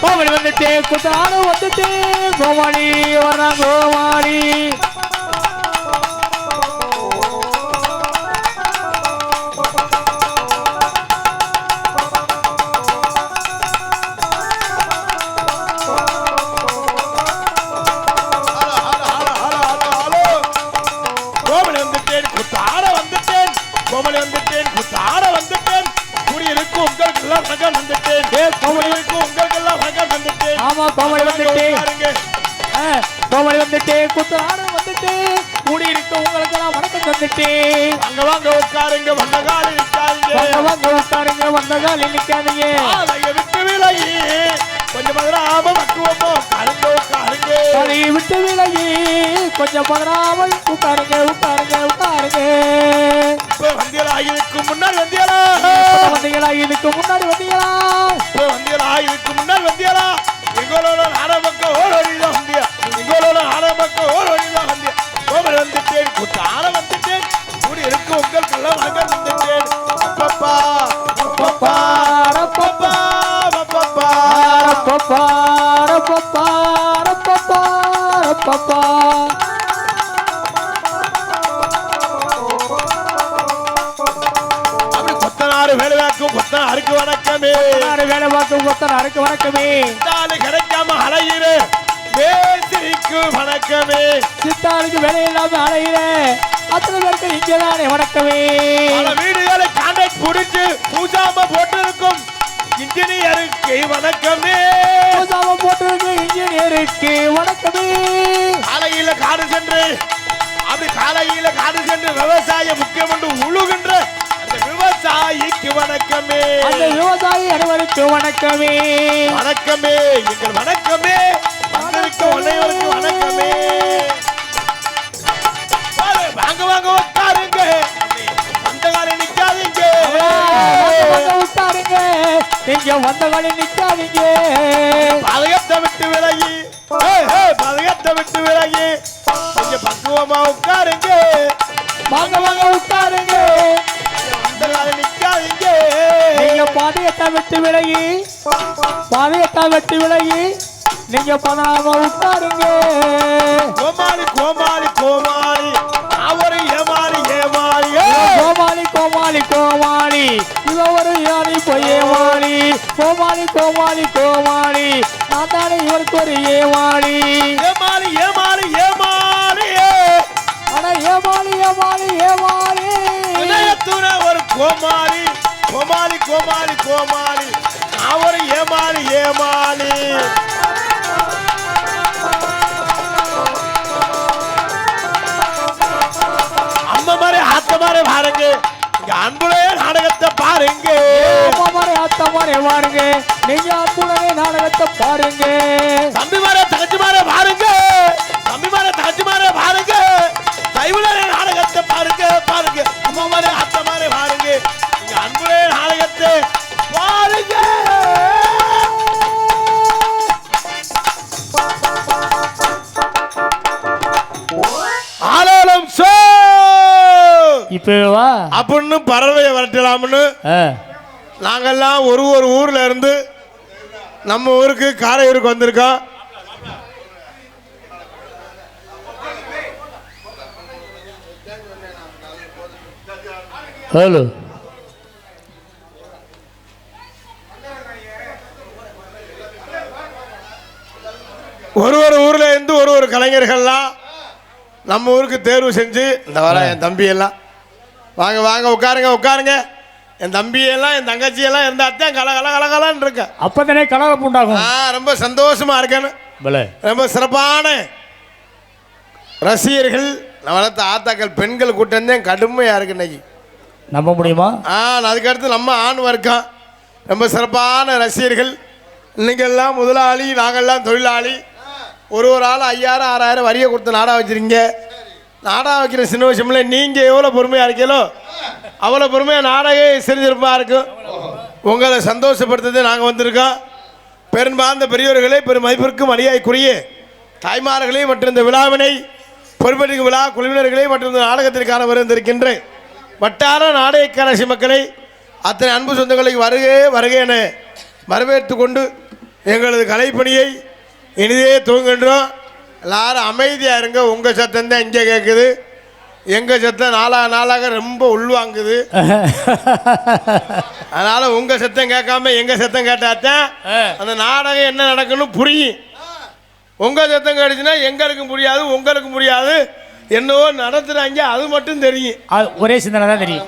கோமாளி வந்துட்டே குத்தாடு வந்துட்டே கோமாளி வர்றான் கோமாளி கோமாளி வந்துட்டே குத்தாடு வந்துட்டே கூடி இருக்க உங்களுக்கெல்லாம் வணக்கம் தந்துட்டே அங்க வாங்க உட்காருங்க வந்த காலி நிக்காதீங்க வாங்க உட்காருங்க வந்த காலி நிக்காதீங்க விட்டு விலகி கொஞ்சம் மதுராம பக்குவமோ உட்காருங்க உட்காருங்க தலையை விட்டு விலகி கொஞ்சம் மதுராமல் உட்காருங்க உட்காருங்க உட்காருங்க வந்தியலா இதுக்கு முன்னாடி வந்தியலா வந்தீங்களா இதுக்கு முன்னாடி வந்தீங்களா வந்தியலா இதுக்கு முன்னாடி வந்தியலா எங்களோட ஆரம்பக்க ஓடிதான் வந்தியா எங்களோட ஆரம்பக்க ஓடிதான் வந்தியா கோமரி வந்துட்டேன் குத்தாட வந்துட்டேன் கூடி இருக்கு உங்களுக்கெல்லாம் வணக்கம் வந்துட்டேன் அப்பப்பா அப்பப்பா அப்பப்பா அப்பப்பா அப்பப்பா அப்பப்பா அப்பப்பா அப்பப்பா கொத்தனாருக்கு வணக்கமே வேலை பார்க்கும் கொத்தனாருக்கு வணக்கமே சித்தாளு கிடைக்காம அலையிற வேசிக்கு வணக்கமே சித்தாளுக்கு வேலை இல்லாம அலையிற அத்தனை பேருக்கு இங்கதானே வணக்கமே வீடுகளை கான்ட்ராக்ட் புடிச்சு பூஜாம போட்டிருக்கும் இன்ஜினியருக்கு வணக்கமே பூஜாம போட்டிருக்கும் இன்ஜினியருக்கு வணக்கமே காலையில காடு சென்று அப்படி காலையில காடு சென்று விவசாயம் முக்கியம் என்று உழுகின்ற விவசாயிக்கு வணக்கமே அந்த விவசாயி அனைவருக்கு வணக்கமே வணக்கமே எங்கள் வணக்கமே வந்திருக்க அனைவருக்கு வணக்கமே வாங்க வாங்க உட்காருங்க வந்த காலை நிக்காதீங்க உட்காருங்க நீங்க வந்த காலை நிக்காதீங்க பதகத்தை விட்டு விலகி பதகத்தை விட்டு விலகி கொஞ்சம் பக்குவமா உட்காருங்க வாங்க வாங்க உட்காருங்க பாதையத்தை விட்டு விலகி பாதையத்தை விட்டு விலகி நீங்க பதாம உட்காருங்க கோமாளி கோமாளி கோமாளி அவரு ஏமாளி ஏமாளி கோமாளி கோமாளி கோமாளி இவ ஒரு யானை போய் ஏமாளி கோமாளி கோமாளி கோமாளி நான் தானே இவருக்கு ஒரு ஏமாளி ஏமாளி ஏமாளி ஏமாளி ஆனா ஏமாளி ஏமாளி ஏமாளி ஒரு கோமாளி கோமாளி கோமாளி கோமாளி அவர் ஏமாளி ஏமாளி அம்மா மாதிரி ஆத்த மாதிரி பாருங்க இங்க அன்புடைய நாடகத்தை பாருங்க அம்மா மாதிரி ஆத்த மாதிரி பாருங்க நீங்க அன்புடைய நாடகத்தை பாருங்க தம்பி மாதிரி தகச்சு மாதிரி பாருங்க தம்பி மாதிரி தகச்சு மாதிரி பாருங்க தைவுடைய நாடகத்தை பாருங்க பாருங்க அம்மா மாதிரி ஆத்த மாதிரி பாருங்க அன்புடைய நாடகத்தை பாருங்க ஆலோலம் சோ இப்பவா அப்படின்னு பறவையை வரட்டலாம்னு நாங்கெல்லாம் ஒரு ஊர்ல இருந்து நம்ம ஊருக்கு காரையூருக்கு வந்திருக்கோம் ஹலோ ஒரு ஊர்ல இருந்து ஒரு கலைஞர்கள்லாம் நம்ம ஊருக்கு தேர்வு செஞ்சு இந்த வர என் தம்பி எல்லாம் வாங்க வாங்க உட்காருங்க உட்காருங்க என் தம்பியெல்லாம் என் தங்கச்சியெல்லாம் இருந்தாத்தான் கலகலன்னு இருக்க அப்பதானே கலகப்பு உண்டாகும் ரொம்ப சந்தோஷமா இருக்கேன்னு ரொம்ப சிறப்பான ரசிகர்கள் வளர்த்த ஆத்தாக்கள் பெண்கள் கூட்டம் தான் கடுமையா இருக்கு இன்னைக்கு நம்ப முடியுமா அதுக்கடுத்து நம்ம ஆண் வர்க்கம் ரொம்ப சிறப்பான ரசிகர்கள் இன்னைக்கெல்லாம் முதலாளி நாங்கள்லாம் தொழிலாளி ஒரு ஆள் 5000 6000 வரியை கொடுத்து நாடா வச்சுருங்க நாடா வைக்கிற சின்ன விஷயம்ல நீங்கள் எவ்வளோ பொறுமையாக இருக்கீங்களோ அவ்வளோ பொறுமையாக நாடகே சிறிதிருப்பாக இருக்கும் உங்களை சந்தோஷப்படுத்துறது நாங்கள் வந்திருக்கோம் பெரும்பார்ந்த பெரியோர்களே பெரும் மதிப்பிற்கும் மரியாதைக்குரிய தாய்மார்களே மற்றும் இந்த விழாவினை பொறுப்பேற்கும் விழா குழுவினர்களே மற்றும் இந்த நாடகத்திற்கான வந்திருக்கின்ற வட்டார நாடகக்காரசி மக்களை அத்தனை அன்பு சொந்தங்களை வருகை என வரவேற்று கொண்டு எங்களது கலைப்பணியை இனிதே துவங்குகின்றோம். எல்லாரும் அமைதியாக இருங்க. உங்கள் சத்தம் தான் இங்கே கேட்குது. எங்கள் சத்தம் நாளாக ரொம்ப உள்வாங்குது. அதனால் உங்கள் சத்தம் கேட்காம எங்கள் சத்தம் கேட்டாத்தான் அந்த நாடகம் என்ன நடக்குன்னு புரியும். உங்கள் சத்தம் கேட்டுச்சுன்னா எங்களுக்கும் புரியாது, உங்களுக்கும் புரியாது. என்னவோ நடத்துகிறாங்க, அது மட்டும் தெரியும். ஒரே சிந்தனை தான் தெரியும்.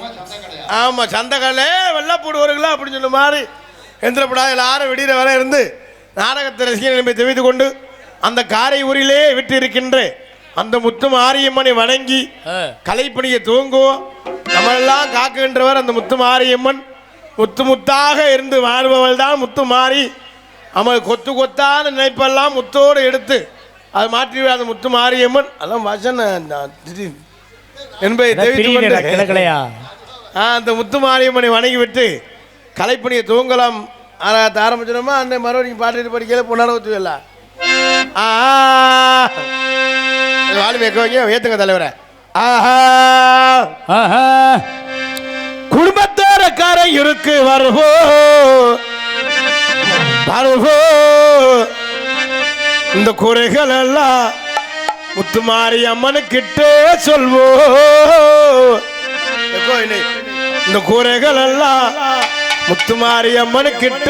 ஆமாம், சந்தைகளே வெள்ளப்பூடுவார்களா அப்படின்னு சொன்ன மாதிரி எந்திரப்படாத எல்லாரும் விடிகிற வரை இருந்து நாடகத்தை ரசிகர்களை தெரிவித்து கொண்டு அந்த காரை ஊரிலே விட்டு இருக்கின்ற அந்த முத்து மாரியம்மனை வணங்கி கலைப்பணியை துவங்குவோம். நம்மளெல்லாம் காக்குகின்றவர் அந்த முத்து மாரியம்மன். முத்து முத்தாக இருந்து வாழ்பவள் தான் முத்து மாறி. அவள் கொத்து கொத்தான நினைப்பெல்லாம் முத்தோடு எடுத்து அது மாற்றி அந்த முத்து மாரியம்மன். அதான் வசன என்பதை தெரிவித்து அந்த முத்து மாரியம்மனை வணங்கி விட்டு கலைப்பணியை துவங்கலாம். ஆரம்பிச்சிடமா அந்த மறுபடியும் பாட்டு படிக்கல புனரவத்துவில்ல வாலி வைக்க ஏத்துங்க தலைவரை. குடும்பத்தாரக்கார இருக்கு வருவோ வருவோ இந்த குறைகள் எல்லாம் முத்துமாரி அம்மனுக்கிட்ட சொல்வோ. இந்த குறைகள் எல்லாம் முத்துமாரி அம்மனுக்கிட்ட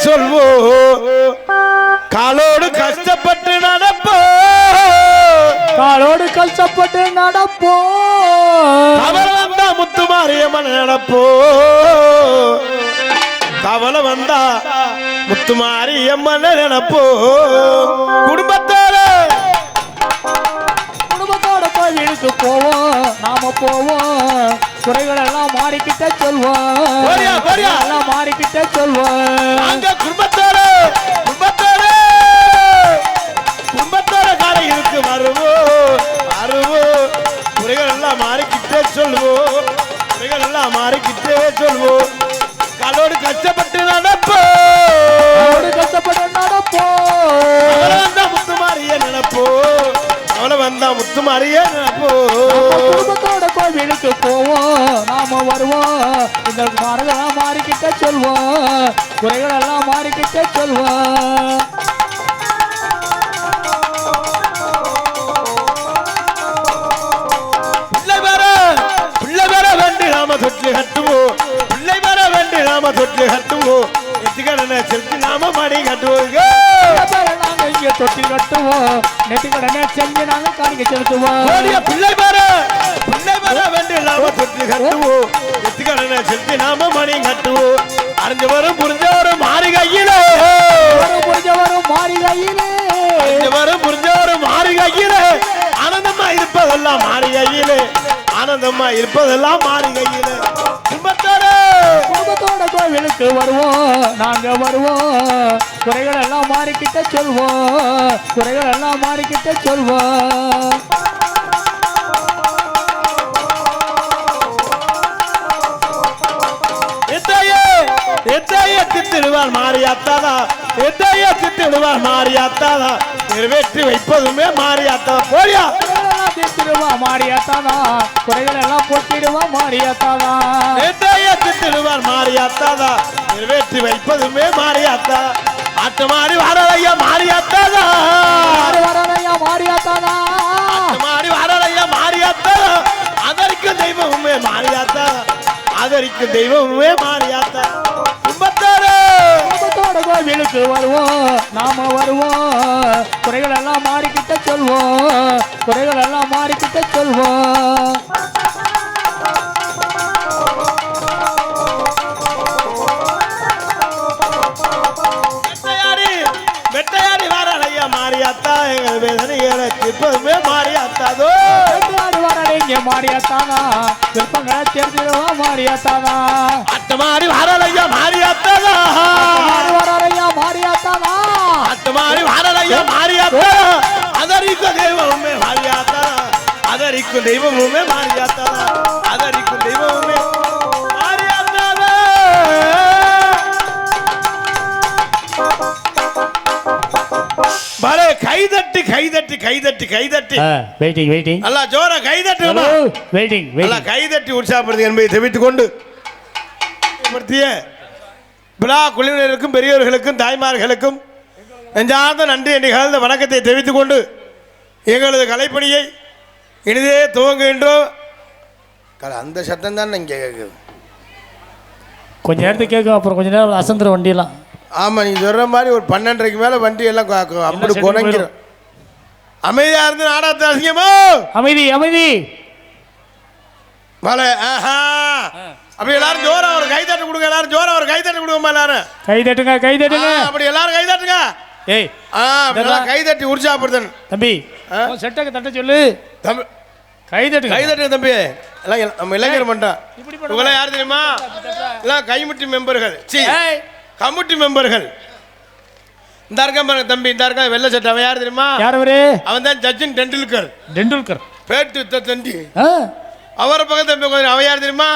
சொல்வோ. காலோடு கஷ்டப்பட்டு நடப்போ, காலோடு கஷ்டப்பட்டு நடப்போ. கவலை வந்தா முத்துமாரி அம்மன் நடப்போ. கவலை வந்தா முத்துமாரி அம்மன் நடப்போ. குடும்பத்தோட கோவிலுக்கு போவோம், நாம போவோம். குறைகள் எல்லாம் மாறிக்கிட்ட சொல்வோம், எல்லாம் மாறிக்கிட்ட சொல்வோம். குடும்பத்தோட குடும்பத்தோட குடும்பத்தோட காலைகளுக்கு வருவோ வருவோ. குறைகள் எல்லாம் மாறிக்கிட்டே சொல்வோம், குறைகள் எல்லாம் மாறிக்கிட்டே சொல்வோம். காலோடு கஷ்டப்பட்டு நடப்போ, கஷ்டப்பட்டு நடப்போ. முத்துமாரிய நினைப்போ, அவளை வந்தா முத்துமாரிய நினைப்போ. குடும்பத்தோட கோவிலுக்கு போவோம், நாம வருவோம். இந்த மரங்கள்லாம் மாறிக்கிட்ட சொல்வோம், குறைகள் எல்லாம் மாறிக்கிட்ட சொல்வோம். பிள்ளை வர வேண்டி நாம தொற்று கட்டுவோம், பிள்ளை வர வேண்டி நாம தொற்று கட்டுவோம். நெத்திக்கடனை செலுத்தி நாம மணி கட்டுவோங்க. நாங்க இங்க தொட்டி கட்டுவோம், நெத்திக்கடனை செஞ்சு நாங்க காணிக்க செலுத்துவோம். பிள்ளை வர வேண்டி நாம தொற்று கட்டுவோம், நெத்திக்கடனை செலுத்தி நாம மணி கட்டுவோம். அறிஞ்சவரும் புரிஞ்சவரும் மாறி கையிலே, புரிஞ்சவரும் மாறி கையிலே, அறிஞ்சவரும் புரிஞ்சவரும் மாறி கையிலே. ஆனந்தமா இருப்பதெல்லாம் மாறி கையிலே, ஆனந்தமா இருப்பதெல்லாம் மாறி கையிலே. குடும்பத்தோட கோவிலுக்கு வருவோம், நாங்க வருவோம். குறைகள் எல்லாம் மாறிக்கிட்ட சொல்வோம், குறைகள் எல்லாம் மாறிக்கிட்ட சொல்வோம். எத்தையே தித்திடுவார் மாறியாத்தாதா, எத்தையே தித்திடுவார் மாறியாத்தாதா. நிறைவேற்றி வைப்பதுமே மாறியாத்தாதா. போயா தித்திடுவா மாறியாத்தாதா, குறைகள் எல்லாம் போட்டிடுவா மாறியாத்தாதா. எத்தையே தித்திடுவார் மாறியாத்தாதா, நிறைவேற்றி வைப்பதுமே மாறியாத்தா. ஆட்டு மாறி வரலையா மாறியாத்தாதா, வரலையா மாறியாத்தாதா, ஆட்டு மாறி வரலையா மாறியாத்தாதா. அதற்கும் தெய்வமுமே மாறியாத்தா, அதற்கும் தெய்வமுமே மாறியாத்தா. குடும்பத்தோட கோவிலுக்கு வருவோம், நாம வருவோம். குறைகள் எல்லாம் மாறிக்கிட்ட சொல்வோம், குறைகள் எல்லாம் மாறிக்கிட்ட சொல்வோம். வெட்டையாடி வரலையா மாறியாத்தா, எங்கள் வேதனைகளை தீர்ப்பதுமே மாறியாத்தாதோ. வெட்டையாடி வரலைங்க மாறியாத்தானா, விருப்பங்களை தெரிஞ்சிடுவா மாறியாத்தானா. அட்டு மாறி வரலையா மாறியாத்தாதா, வரலையா மாறியாத்தானா, அட்டு மாறி வரலையா மாறியாத்தா. அதரிக்கும் தெய்வமுமே மாறியாத்தா, அதரிக்கும் தெய்வமுமே மாறியாத்தா, அதரிக்கும் தெய்வமுமே மாறியாத்தாதா. பலே கைதட்டி கைதட்டி கைதட்டி கைதட்டி வெயிட்டிங் வெயிட்டிங் நல்லா ஜோரா கைதட்டு வெயிட்டிங் நல்லா கைதட்டி உற்சாகப்படுத்து என்பதை தெரிவித்துக் கொண்டு விழா குழுவினருக்கும் பெரியவர்களுக்கும் தாய்மார்களுக்கும் நெஞ்சார்ந்த நன்றி நிகழ்ந்த வணக்கத்தை தெரிவித்துக் கொண்டு எங்களது கலைப்பணியை இனிதே துவங்குகின்றோம். அந்த சத்தம் தான் இங்கே கேட்குது. கொஞ்ச நேரத்துக்கு கேட்கும், அப்புறம் கொஞ்ச நேரம் அசந்துற வண்டியெல்லாம். ஆமாம், நீ சொல்கிற மாதிரி ஒரு 12:30க்கு மேலே வண்டி எல்லாம் அப்படி குறைஞ்சிடும். அமைதியாக இருந்து நாடகத்தை அசிங்கமோ. அமைதி அமைதி மலை. ஆஹா, அப்படி எல்லாரும் ஜோரா ஒரு கை தட்டு கொடுங்க. எல்லாரும் ஜோரா ஒரு கை தட்டு கொடுங்கம்மா. எல்லாரும் கை தட்டுங்க, கை தட்டுங்க. அப்படி எல்லாரும் கை தட்டுங்க. ஏய், கை தட்டி உற்சாகப்படுத்தணும் தம்பி. செட்டக்கு தட்ட சொல்லு தம்பி. கை தட்டு, கை தட்டுங்க தம்பி. எல்லாம் நம்ம இளைஞர் மன்றம். இவங்களாம் யார் தெரியுமா? எல்லாம் கைமுட்டி மெம்பர்கள், கமிட்டி மெம்பர்கள். இந்த இருக்க தம்பி, இந்த இருக்க வெள்ளை சட்டை. அவன் யார் தெரியுமா? யார் அவரு? அவன் தான் சச்சின் டெண்டுல்கர். டெண்டுல்கர் பேட்டு தண்டி. அவரை பக்கத்து அவன் யார் தெரியுமா?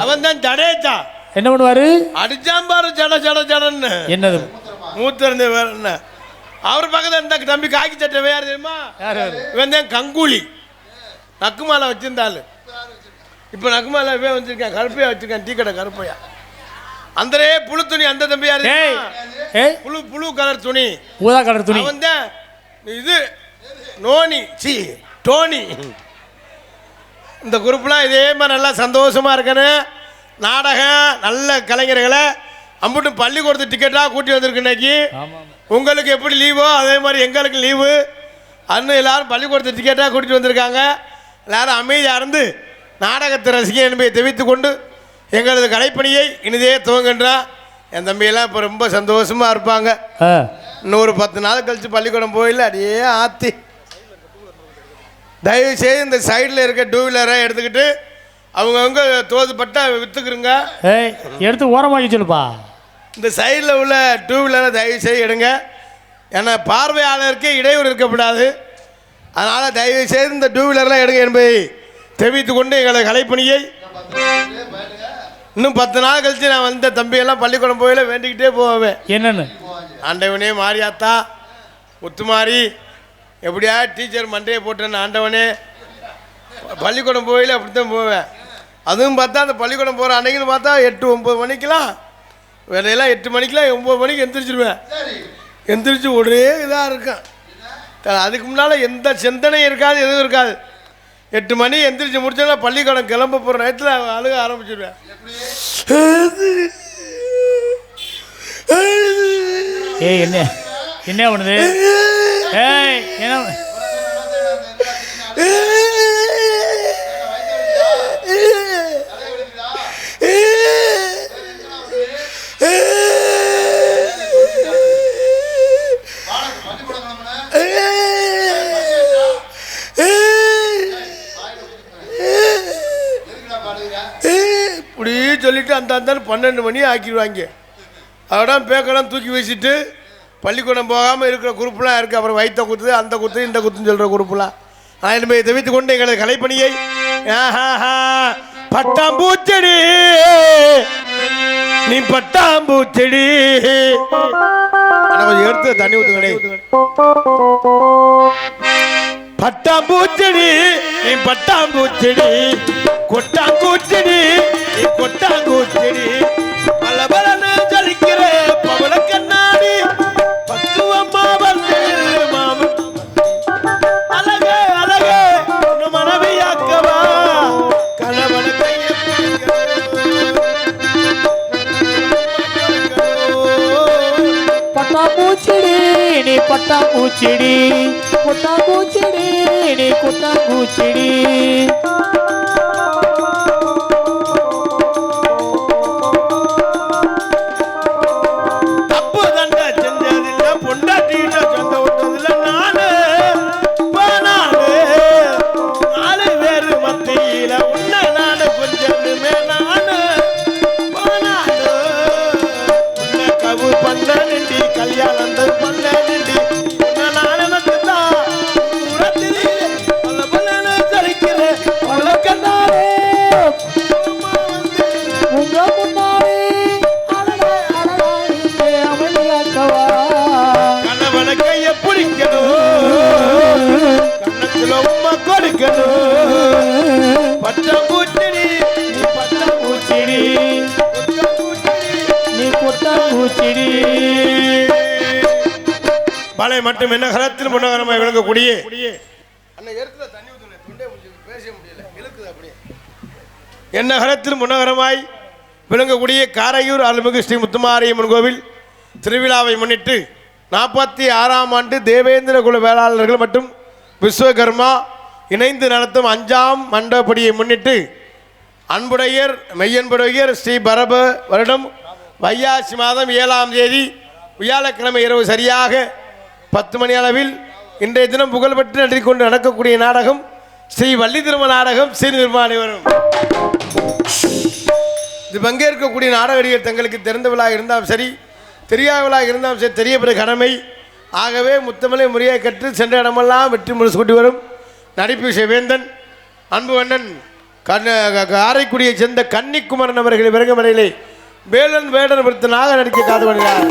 அவன் தான் ஜடேஜா. என்ன பண்ணுவாரு? அடிச்சாம்பாரு ஜட ஜட ஜடன்னு. என்னது மூத்த இருந்து வேற என்ன? அவர் பக்கத்துல இந்த தம்பி காக்கி சட்டை யார் தெரியுமா? இவன் தான் கங்குலி. நக்குமாலை வச்சிருந்தாள். இப்போ நக்குமாலை வச்சிருக்கேன், கருப்பையா வச்சிருக்கேன், டீ கடை கருப்பையா. அந்த புழு துணி. அந்த தம்பி யாரு? புழு புழு கலர் துணி, ஊதா கலர் துணி. அவன் தான் இது நோனி, சி டோனி. இந்த குரூப்லாம் இதே மாதிரி நல்லா சந்தோஷமா இருக்கணும். நாடகம் நல்ல கலைஞர்களை அம்புட்டு பள்ளிக்கூடத்து டிக்கெட்டாக கூட்டி வந்திருக்கு. இன்னைக்கு உங்களுக்கு எப்படி லீவோ அதே மாதிரி எங்களுக்கு லீவு. அண்ணன் எல்லாரும் பள்ளிக்கூடத்து டிக்கெட்டாக கூட்டிகிட்டு வந்திருக்காங்க. எல்லாரும் அமைதியாக இருந்து நாடகத்தை ரசிக்க என்பதை தெரிவித்துக் கொண்டு எங்களது கலைப்பணியை இனிதே துவங்குன்றான். என் தம்பியெல்லாம் இப்போ ரொம்ப சந்தோஷமாக இருப்பாங்க. இன்னொரு 10 நாள் கழித்து பள்ளிக்கூடம் போயில அடியே ஆத்தி. தயவு செய்து இந்த சைடில் இருக்க 2 வீலரை எடுத்துக்கிட்டு அவங்கவுங்க தோதுப்பட்டா விற்றுக்குறங்க. எடுத்து ஓரமாக்கி சொல்லுப்பா. இந்த சைடில் உள்ள 2 வீலரை தயவு செய்து எடுங்க. ஏன்னா பார்வையாளருக்கு இடையூறு இருக்கக்கூடாது. அதனால் தயவு செய்து இந்த 2 வீலர்லாம் எடுங்க என்பதை தெரிவித்துக் கொண்டு எங்களது கலைப்பணியை இன்னும் 10 நாள் கழித்து நான் வந்த தம்பியெல்லாம் பள்ளிக்கூடம் போயில வேண்டிக்கிட்டே போவேன். என்னென்னு? ஆண்டவனே மாரியாத்தா முத்துமாரி எப்படியா டீச்சர் மண்டையை போட்டேன்னு ஆண்டவனே. பள்ளிக்கூடம் போயில அப்படித்தான் போவேன். அதுவும் பார்த்தா அந்த பள்ளிக்கூடம் போகிற அன்னைக்குன்னு பார்த்தா 8-9 மணிக்கெலாம் வேலையெல்லாம் 8 மணிக்கெலாம் 9 மணிக்கு எந்திரிச்சிருவேன். எந்திரிச்சு ஒரே இதாக இருக்கும். அதுக்கு முன்னால் எந்த சிந்தனையும் இருக்காது, எதுவும் இருக்காது. 8 மணி எந்திரிச்சு முடிச்சோன்னா பள்ளிக்கூடம் கிளம்ப போகிற நேரத்தில் அழுக ஆரம்பிச்சிடுவேன். ஏய் என்ன என்ன பண்ணுது? ஏய் என்ன இப்படி சொல்லிட்டு அந்த 12 மணி ஆக்கிடுவாங்க. அதோட பேக்கெல்லாம் தூக்கி வீசிட்டு பள்ளிக்கூடம் போகாமல் இருக்கிற குரூப்லாம் இருக்குது. அப்புறம் வயிற்ற குத்து, அந்த குத்து, இந்த குத்துன்னு சொல்கிற குரூப்லாம். நான் என்பதை தெரிவித்துக் கொண்டு எங்களது கலைப்பணியை பட்டாம்பூச்செடி நீ பட்டாம்பூச்செடி எடுத்து தண்ணி ஊத்து கிடையாது. பட்டாம்பூச்செடி நீ பட்டாம்பூச்செடி, கொட்டாங்கூச்செடி நீ கொட்டாங்கூச்செடி, பல பலன்னு ஜலிக்கிற பவள கண்ணாடி பக்குவம்மா வந்து மாமன் அழகே அழகே மனைவியாக்கவா கணவன கையை பட்டாம்பூச்செடி நீ பட்டாம்பூச்செடி, கொட்டாங்கூச்செடி நீ கொட்டாங்கூச்செடி. பட்டாம்பூச்செடி நீ பட்டாம்பூச்செடி, நீ கொட்டாங்கூச்செடி. பழைய மற்றும் என்னகரத்தில் முன்னகரமாய் விளங்கக்கூடிய என்னகரத்தில் முன்னகரமாய் விளங்கக்கூடிய காரையூர் அருள்மிகு ஸ்ரீ முத்துமாரியம்மன் கோவில் திருவிழாவை முன்னிட்டு 46ஆம் ஆண்டு தேவேந்திர குல வேளாளர்கள் மற்றும் விஸ்வகர்மா இணைந்து நடத்தும் 5ஆம் மண்டபடியை முன்னிட்டு அன்புடையர் மெய்யன்புடையர் ஸ்ரீ பரப வருடம் வையாசி மாதம் 7ஆம் தேதி வியாழக்கிழமை இரவு சரியாக 10 மணி அளவில் இன்றைய தினம் புகழ்பெற்று நடித்துக்கொண்டு நடக்கக்கூடிய நாடகம் ஸ்ரீ வள்ளி திருமண நாடகம் ஸ்ரீ நிர்மாணி வரும். இது பங்கேற்கக்கூடிய நாடகடிகள் தங்களுக்கு தெரிந்த விழா இருந்தாலும் சரி தெரியாத விழா இருந்தாலும் சரி தெரியப்பட்ட கடமை. ஆகவே முத்தமலை முறையை கற்று சென்ற இடமெல்லாம் வெற்றி முழுசு கொண்டு வரும் நடிப்பு வேந்தன் அன்பு அண்ணன் காரைக்குடியை சேர்ந்த கன்னிக்குமரன் அவர்கள் விரங்கமடையிலே வேலன் வேடன் பொறுத்தனாக நடிக்க காது வருகிறார்.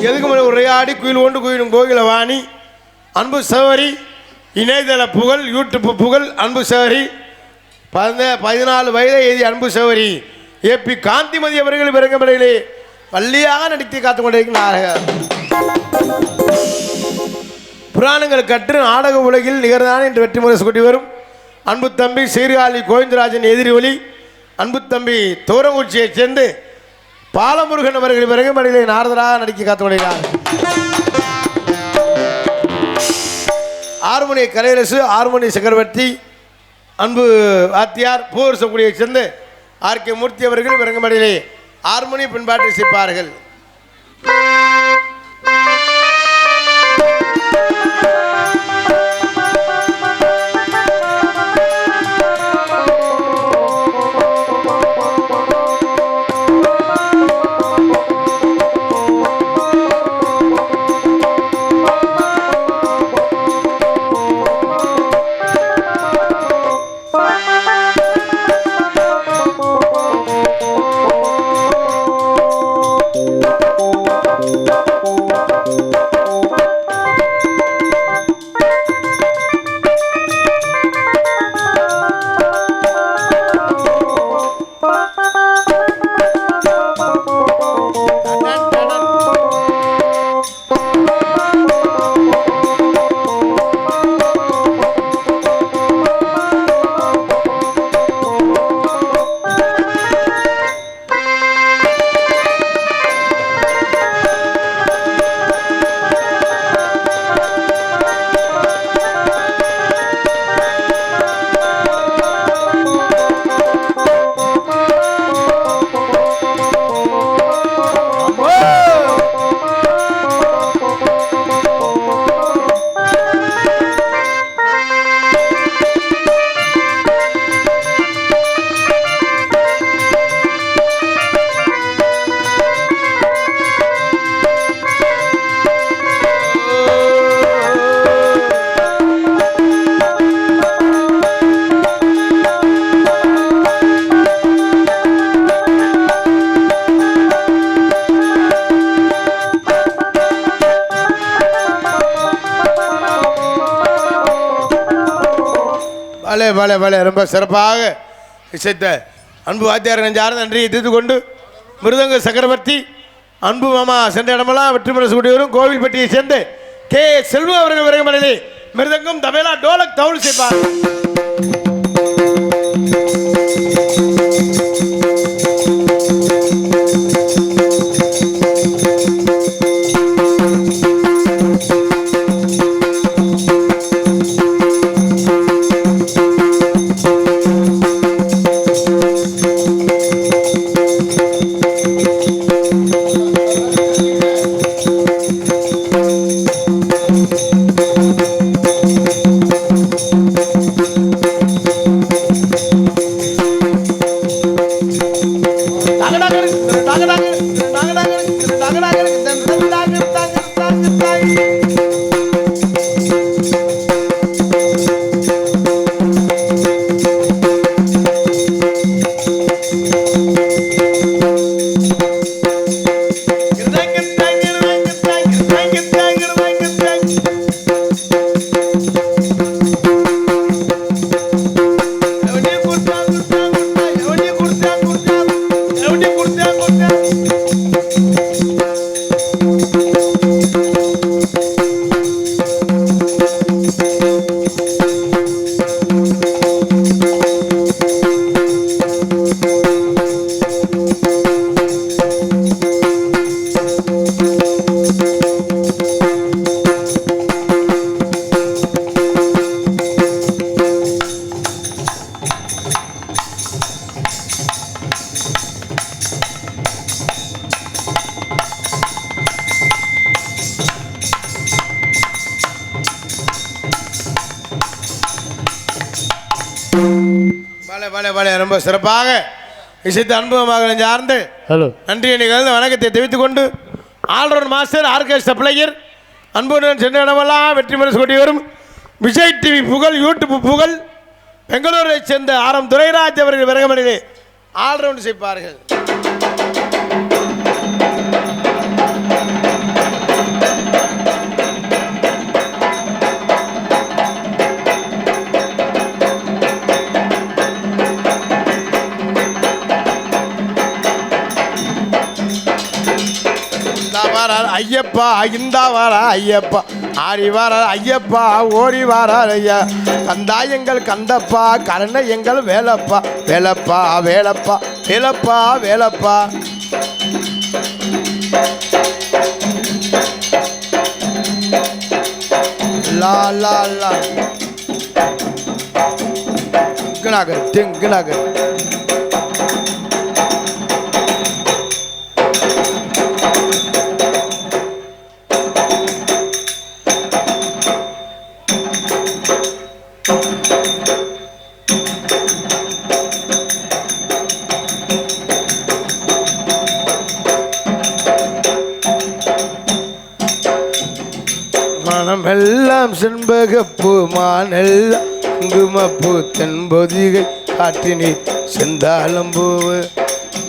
எதுக்கு முறை உரையாடி குயில் கொண்டு குயிலும் கோகில வாணி அன்பு சவரி இணையதள புகழ் யூடியூப் புகழ் அன்பு சவரி 14 வயதை எழுதி அன்பு சவரி ஏபி காந்திமதி அவர்கள் விரங்கமடையிலே பள்ளியாக நடித்து காத்து கொண்டிருக்கிறார்கள். புராணங்கள் கற்று நாடக உலகில் நிகழ்தான் என்று வெற்றி முரசு கொண்டு வரும் அன்பு தம்பி சீர்காழி கோவிந்தராஜன் எதிரி ஒலி அன்பு தம்பி தோரங்குச்சியைச் சேர்ந்து பாலமுருகன் அவர்கள் விரங்கமடையிலே நாரதராக நடிக்க காத்து கொண்டிருக்கிறார். ஆறுமணி கலையரசு ஆறுமணி சக்கரவர்த்தி அன்பு வாத்தியார் பூவரசக்குடியைச் சேர்ந்து ஆர் கே மூர்த்தி அவர்கள் விரங்கமடையிலே ஆறுமணி பின்பாட்டை செய்ப்பார்கள். பலே பலே பலே ரொம்ப சிறப்பாக இசைத்த அன்பு வாத்தியார் நெஞ்சார்ந்த நன்றியை தீர்த்து கொண்டு மிருதங்க சக்கரவர்த்தி அன்பு மாமா சென்ற இடமெல்லாம் வெற்றி முரசு கூட்டி வரும் கோவில்பட்டியை சேர்ந்து கே செல்வம் அவர்கள் விரங்கமடையிலே மிருதங்கம் தபேலா டோலக் தவுள் செய்வார். ரொம்ப சிறப்பாக இசைத்து அனுபவமாக சார்ந்து ஹலோ நன்றி நிகழ்ந்து வணக்கத்தை தெரிவித்துக் கொண்டு ஆல்ரவுண்ட் மாஸ்டர் ஆர்கெஸ்ட்ரா பிளேயர் அன்புடன் சென்ற இடமெல்லாம் வெற்றி பெற சொல்லி வரும் விஜய் டிவி புகழ் யூடியூப் புகழ் பெங்களூரை சேர்ந்த ஆரம் துரைராஜ் அவர்கள் விரகமணிலே ஆல்ரவுண்ட் செய்ப்பார்கள். ஐயப்பா இந்த வாரா ஐயப்பா ஆடி வாரா ஐயப்பா ஓடி வாரார் ஐயா கந்தாயங்கள் கந்தப்பா கருணை எங்கள் வேலப்பா வேலப்பா வேலப்பா வேலப்பா வேலப்பா லா லா லா திங்குனாகர் திங்குனாகர் மனமெல்லாம் செண்பகப்பூ மானெல்லாம் குங்குமப்பூ தென்பொதிகை காற்றினி செந்தாளம்பூவு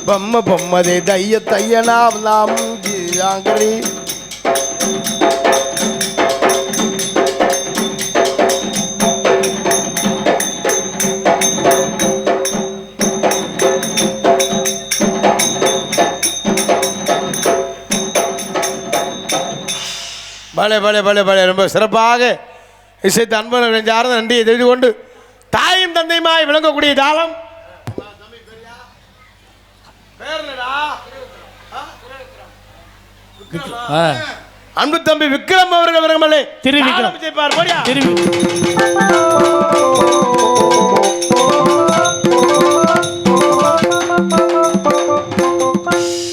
பொம்ம பொம்மதே தைய தையனாம் நாம் ஜாங்கரி பலே பலே பலே பலே ரொம்ப சிறப்பாக இசைத்து அன்பர்கள் சார்ந்த நன்றியை தெரிந்து கொண்டு தாயும் தந்தையுமாய் விளங்கக்கூடிய தாளம் அன்பு தம்பி விக்ரம் அவர்கள் விரும்பலே திருவிக்ரம்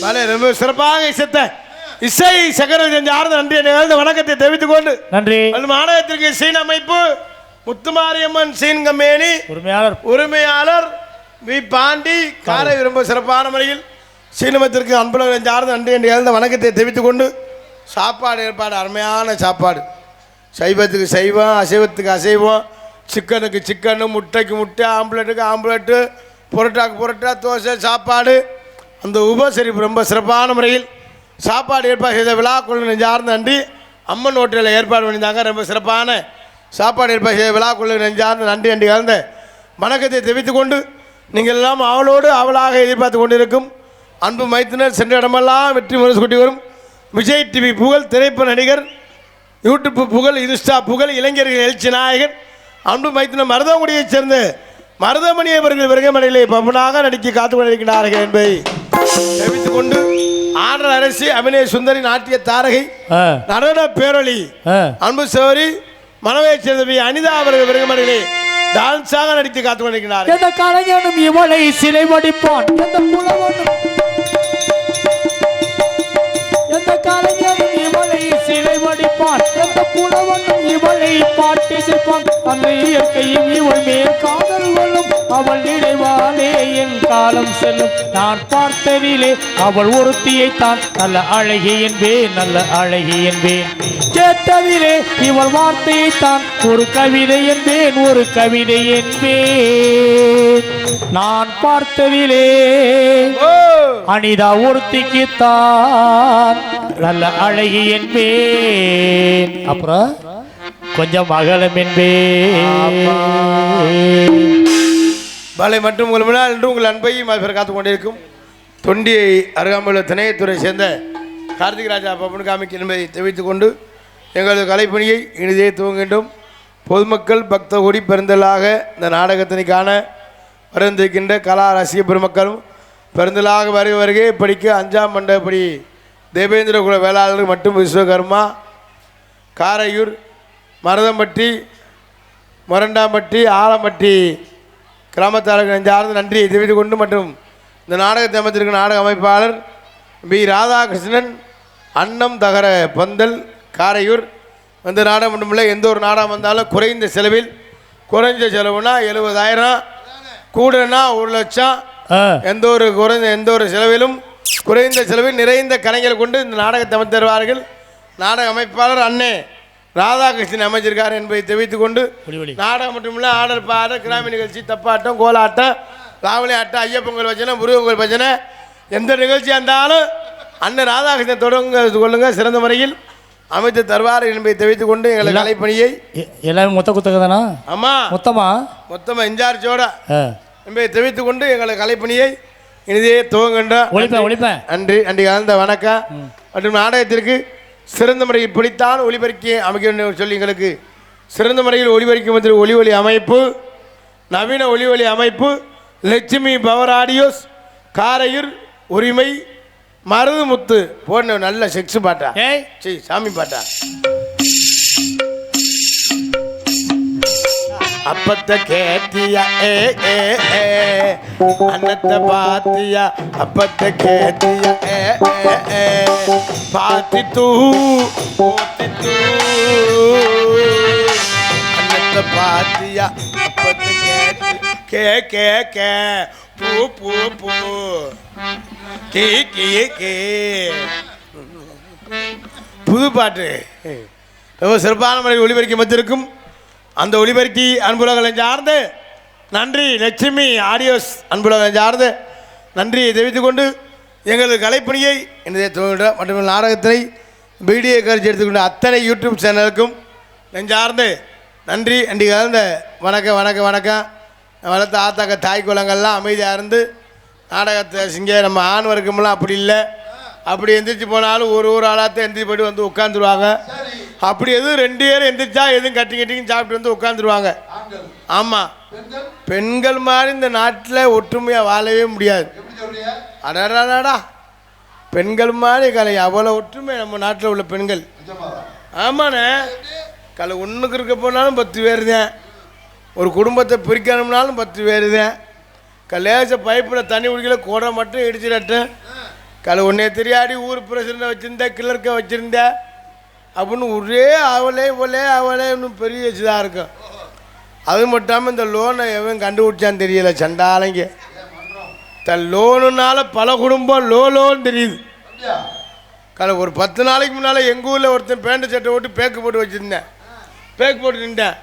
பலே ரொம்ப சிறப்பாக இசைத்த இசை சக்கரவர்த்தி ஆர்ந்த நன்றியை நிகழ்ந்த வணக்கத்தை தெரிவித்துக் கொண்டு நன்றி மாநிலத்திற்கு சீன் அமைப்பு முத்துமாரியம்மன் சீன் கம்பெனி உரிமையாளர் வி பாண்டி காரை ரொம்ப சிறப்பான முறையில் சீனமத்திற்கு அன்புடன் சார்ந்த நன்றியை நிகழ்ந்த வணக்கத்தை தெரிவித்துக் கொண்டு சாப்பாடு ஏற்பாடு அருமையான சாப்பாடு சைவத்துக்கு சைவம் அசைவத்துக்கு அசைவம் சிக்கனுக்கு சிக்கனு முட்டைக்கு முட்டை ஆம்ப்லேட்டுக்கு ஆம்ப்லேட்டு புரோட்டாக்கு புரோட்டா தோசை சாப்பாடு அந்த உபசரிப்பு ரொம்ப சிறப்பான முறையில் சாப்பாடு ஏற்பாடு செய்த விழா குழு நெஞ்சார்ந்த நன்றி அம்மன் ஹோட்டலில் ஏற்பாடு பண்ணியிருந்தாங்க ரொம்ப சிறப்பான சாப்பாடு ஏற்பாடு செய்த விழா குழு நெஞ்சார்ந்த நன்றி அன்றி கலந்த வணக்கத்தை தெரிவித்துக் கொண்டு நீங்கள் எல்லாம் அவளோடு அவளாக எதிர்பார்த்து கொண்டிருக்கும் அன்பு மைத்தினர் சென்ற இடமெல்லாம் வெற்றி முரசு கொட்டி வரும் விஜய் டிவி புகழ் திரைப்பட நடிகர் யூடியூப் புகழ் இன்ஸ்டா புகழ் இளைஞர்கள் எழுச்சி நாயகர் அன்பு மைத்தினர் மருதங்குடியைச் சேர்ந்த மருதமணி அவர்கள் விரகமணியிலே பம்பனாக நடிக்க காத்து கொண்டிருக்கிறார்கள் என்பதை தெரிவித்துக் கொண்டு ஆடல் அரசி அபிநய சுந்தரி நாட்டிய தாரகை நடன பேரொளி அன்பு சோரி மனவை சேர்ந்த அனிதா அவர்கள் விரகமணியிலே டான்ஸாக நடித்து காத்து கொண்டிருக்கிறார். எந்த கலைஞனும் இவளை சிலை வடிப்பான் எந்த புலவனும் எந்த கலைஞனும் இவளை சிலை வடிப்பான் எந்த புலவனும் இவளை பாட்டி சிற்பான் அந்த இயற்கையும் இவள் மேல் காதல் கொள்ளும் அவள் நினைவாலே என் காலம் செல்லும் நான் பார்த்ததிலே அவள் ஒருத்தியைத்தான் நல்ல அழகி என்பேன் நல்ல அழகி என்பேன் கேட்டதிலே இவள் வார்த்தையைத்தான் ஒரு கவிதை என்பேன் ஒரு கவிதை என்பேன் நான் பார்த்ததிலே அனிதா ஒருத்திக்குத்தான் நல்ல அழகி என்பேன் அப்புறம் கொஞ்சம் அகலம் என்பேன் பாலை மற்றும் உங்கள் முன்னால் என்று உங்கள் அன்பையும் அது காத்துக் கொண்டிருக்கும் தொண்டியை அருகாமையுள்ள திணையத்துறை சேர்ந்த கார்த்திக் ராஜா பப்பன் காமிக்கு என்பதை தெரிவித்துக் கொண்டு எங்களது கலைப்பணியை இனிதே துவங்கின்றோம். பொதுமக்கள் பக்த கொடி பெருந்தலாக இந்த நாடகத்தினை காண வருகின்ற கலா ரசிக பெருமக்களும் பெருந்தலாக வருகை படிக்க 5ஆம் மண்டபப்படி தேவேந்திர குல வேளாளர் மற்றும் விஸ்வகர்மா காரையூர் மருதம்பட்டி மொரண்டாம்பட்டி ஆலம்பட்டி கிராமத்தாருக்கு நெஞ்சார்ந்த நன்றியை தெரிவித்துக் கொண்டு மற்றும் இந்த நாடகத்தை அமைத்திருக்கும் நாடக அமைப்பாளர் பி ராதாகிருஷ்ணன் அன்னம் தகர பந்தல் காரையூர் இந்த நாடகம் மட்டுமில்லை எந்த ஒரு நாடகம் வந்தாலும் குறைந்த செலவில் குறைஞ்ச செலவுனா 70,000 கூடனா 1,00,000 எந்த ஒரு செலவிலும் குறைந்த செலவில் நிறைந்த கலைஞர்கள் கொண்டு இந்த நாடகத்தை அமைத்து தருவார்கள். நாடக அமைப்பாளர் அண்ணே ராதாகிருஷ்ணன் அமைச்சிருக்கார் என்பதை தெரிவித்துக் கொண்டு நாடகம் மட்டுமில்ல ஆடல் பாடல் கிராமி நிகழ்ச்சி தப்பாட்டம் கோலாட்டம் ராவலி ஆட்டம் ஐயப்பொங்கல் வச்சனை முருகங்கள் பஜனை எந்த நிகழ்ச்சியாக இருந்தாலும் அண்ணன் ராதாகிருஷ்ணன் தொடங்க கொள்ளுங்க சிறந்த முறையில் அமைத்து தருவார் என்பதை தெரிவித்துக் கொண்டு எங்களை கலைப்பணியை எல்லாரும் மொத்த குத்தக தானா? ஆமாம் மொத்தமாக இன்சார்ஜோட என்பதை தெரிவித்துக் கொண்டு எங்களை கலைப்பணியை இனிதே துவங்கன்றோம். நன்றி நன்றி கலந்த வணக்கம். மற்றும் நாடகத்திற்கு சிறந்த முறையில் பிடித்தான் ஒளிபரப்பி அமைக்க சொல்லி எங்களுக்கு சிறந்த முறையில் ஒளிபரக்கும் ஒளி அமைப்பு நவீன ஒளி அமைப்பு லட்சுமி பவர் ஆடியோஸ் காரையூர் உரிமை மருதுமுத்து போன நல்ல செக்ஸ் பாட்டா சரி சாமி பாட்டா அப்பத்தை கேட்டியா அன்னத்தை பாத்தியா அப்பத்தை கேட்டியா பாத்தி தூ அன்னத்தை பாத்தியா அப்பத்தை கேட்டி கே பூ பூ பூ புது பாட்டு ரொம்ப சிறப்பான முறையில் ஒளிபரப்பி வந்திருக்கும் அந்த ஒளிபரப்பி அன்புலகளை சார்ந்து நன்றி லட்சுமி ஆடியோஸ் அன்புலகளை சார்ந்து நன்றியை தெரிவித்துக் கொண்டு எங்களது கலைப்பணியை என்னதை துவங்குகின்ற மற்றும் நாடகத்தை வீடியோ கருத்து எடுத்துக்கொண்ட அத்தனை யூடியூப் சேனலுக்கும் நெஞ்சார்ந்து நன்றி அண்டி கலந்த வணக்கம் வணக்கம் வணக்கம் வளர்த்த ஆத்தாக்க தாய் குலங்கள்லாம் அமைதியாக இருந்து நாடகத்தை சிங்க நம்ம ஆண் வர்க்கமெல்லாம் அப்படி இல்லை அப்படி எந்திரிச்சு போனாலும் ஒரு ஆளாத்த எந்திரிச்சு போய்ட்டு வந்து உட்காந்துருவாங்க. அப்படி எதுவும் 2 பேர் எந்திரிச்சா எதுவும் கட்டிங் சாப்பிட்டு வந்து உட்காந்துருவாங்க. ஆமாம் பெண்கள் மாதிரி இந்த நாட்டில் ஒற்றுமையாக வாழவே முடியாது. அடாடாடா பெண்கள் மாதிரி கலை அவ்வளோ ஒற்றுமை நம்ம நாட்டில் உள்ள பெண்கள். ஆமாண்ணே கலை ஒன்றுக்கு இருக்க போனாலும் 10 பேர் தான். ஒரு குடும்பத்தை பிரிக்கணும்னாலும் 10 பேர் தான். லேச பைப்பில் தண்ணி குடிக்கல கூடை மட்டும் இடிச்சிடட்டேன் கலை ஒன்றே தெரியாடி ஊர் பிரசிடண்ட்டை வச்சுருந்தேன் கிளர்க்க வச்சுருந்தேன் அப்படின்னு ஒரே அவளே இன்னும் பெரிய வச்சுதான் இருக்கும். அது மட்டும் இந்த லோனை எவன் கண்டுபிடிச்சான்னு தெரியல சண்டாலைங்க லோனுனால பல குடும்பம் லோன்னு தெரியுது. கலை ஒரு 10 நாளைக்கு முன்னால் எங்கள் ஊரில் ஒருத்தன் பேண்ட் சட்டை போட்டு பேக்கு போட்டு வச்சுருந்தேன் பேக்கு போட்டு நின்றேன்